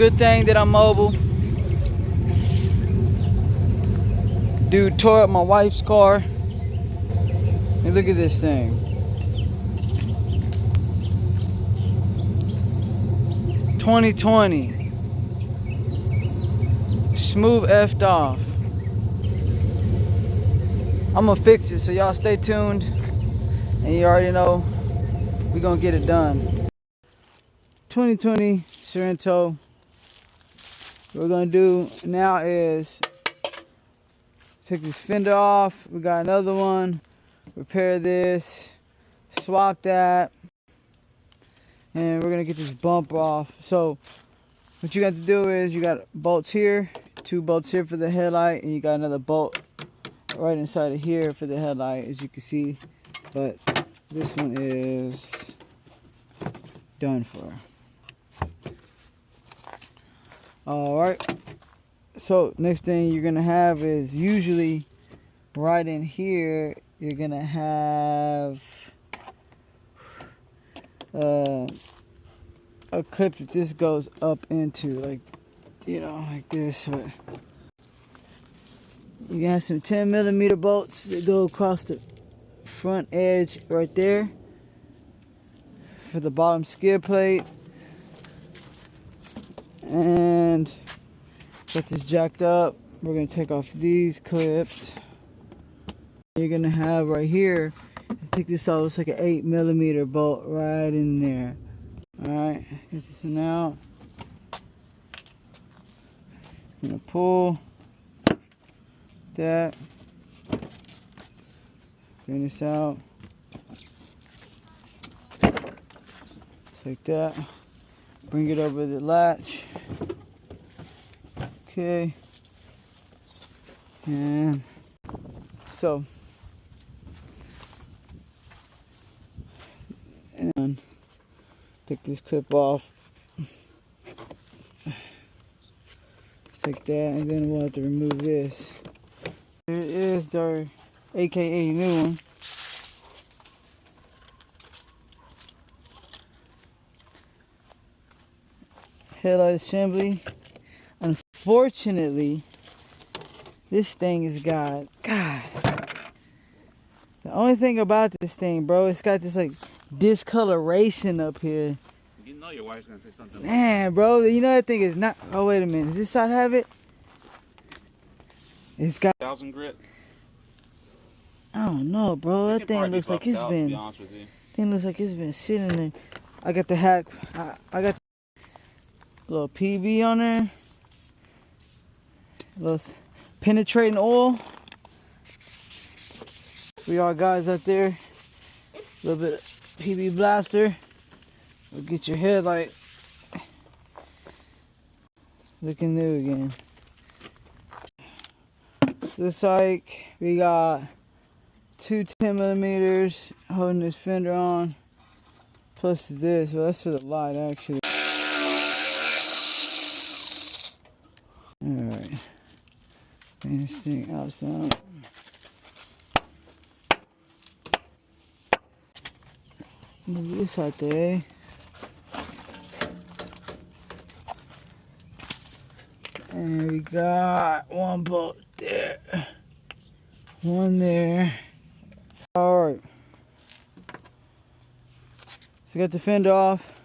good thing that I'm mobile. Dude tore up my wife's car. And look at this thing. 2020. Smooth effed off. I'm gonna fix it, so y'all stay tuned. And you already know we're gonna get it done. 2020 Sorento. What we're gonna do now is take this fender off. We got another one. Repair this. Swap that. And we're gonna get this bumper off. So what you got to do is you got bolts here, 2 bolts here for the headlight, and you got another bolt right inside of here for the headlight, as you can see. But this one is done for. Alright, so next thing you're gonna have is usually right in here you're gonna have a clip that this goes up into, like, you know, like this. But you got some 10mm bolts that go across the front edge right there for the bottom skid plate. And got this jacked up. We're gonna take off these clips. You're gonna have right here, take this out, it's like an 8mm bolt right in there. Alright, get this one out. I'm gonna pull that. Bring this out. Take that. Bring it over the latch. Okay. And so, and take this clip off. Take that, and then we'll have to remove this. Here is their AKA new one. Headlight assembly. Unfortunately, this thing has got, God, the only thing about this thing, bro, it's got this like discoloration up here. You know your wife's gonna say something. Man, bro, you know that thing is not. Oh, wait a minute. Does this side have it? It's got 1,000 grit. I don't know, bro. That thing looks like it's been. To be honest with you. Thing looks like it's been sitting there. I got the hack. I got a little PB on there. A little penetrating oil. For y'all guys out there, a little bit of PB blaster. We'll get your headlight looking new again. Looks like we got 2 10mm holding this fender on, plus this. Well, that's for the light, actually. Alright, bring this thing outside. Move this out there. And we got 1 bolt there, 1 there. Alright, so got the fender off.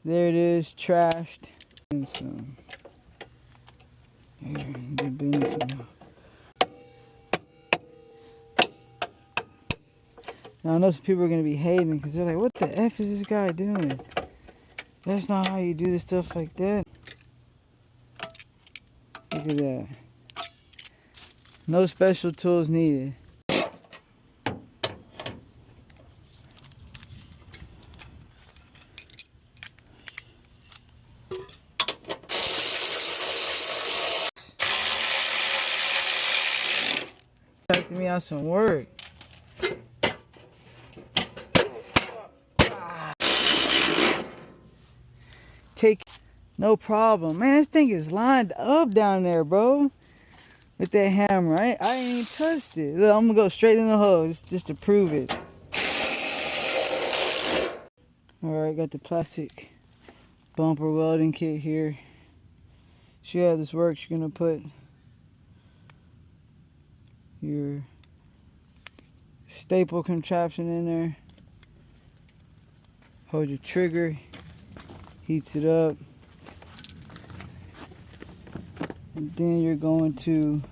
There it is, trashed. And some here, good business now. Now I know some people are gonna be hating because they're like, what the F is this guy doing? That's not how you do the stuff like that. Look at that. No special tools needed. Taking me out some work. Take, no problem. Man, this thing is lined up down there, bro. With that hammer, I ain't even touched it. Look, I'm gonna go straight in the hole just to prove it. Alright, got the plastic bumper welding kit here. See how this works. You're gonna put your staple contraption in there. Hold your trigger, heats it up, and then you're going to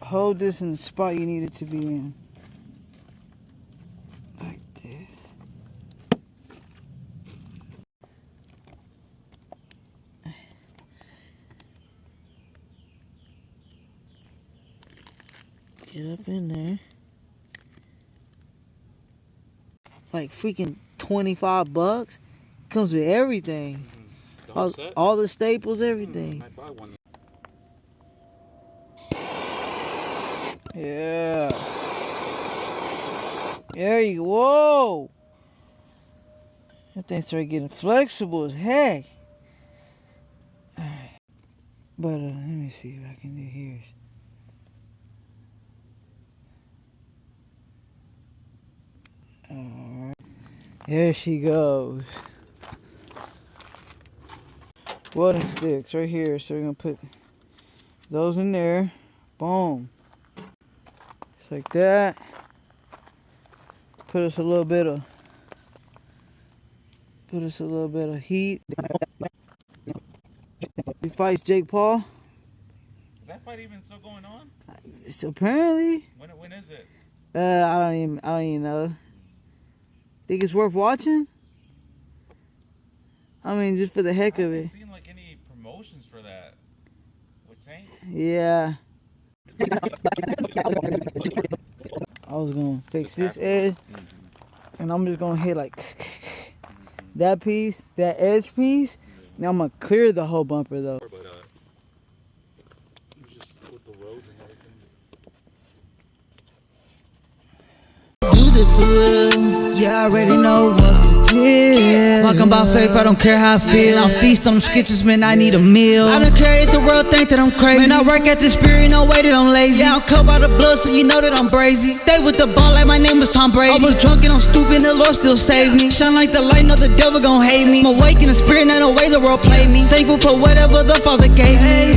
hold this in the spot you need it to be in. Like this. Get up in there. Like freaking $25. Comes with everything. The whole set? All the staples, everything. Might buy one. Yeah. There you go. Whoa. That thing started getting flexible as heck. Alright. But let me see what I can do here. Alright. There she goes. Welding sticks right here. So we're gonna put those in there. Boom. Just like that. Put us a little bit of heat. He fights Jake Paul. Is that fight even still going on? So apparently. When is it? I don't even know. Think it's worth watching? I mean, just for the heck of I it. haven't seen like any promotions for that. With Tank? Yeah. I was gonna fix this edge, and I'm just gonna hit like that piece, that edge piece. Now I'm gonna clear the whole bumper though. But just with the roads and everything. Do this for real. Yeah, I already know what's the deal. Walking by faith, I don't care how I feel. I feast on the scriptures, man, I need a meal. I don't care if the world think that I'm crazy. Man, I work at the spirit, no way that I'm lazy. Yeah, I'm covered by the blood, so you know that I'm brazy. They with the ball like my name was Tom Brady. I was drunk and I'm stupid, the Lord still saved me. Shine like the light, no the devil gon' hate me. I'm awake in the spirit, ain't no way the world play me. Thankful for whatever the Father gave me.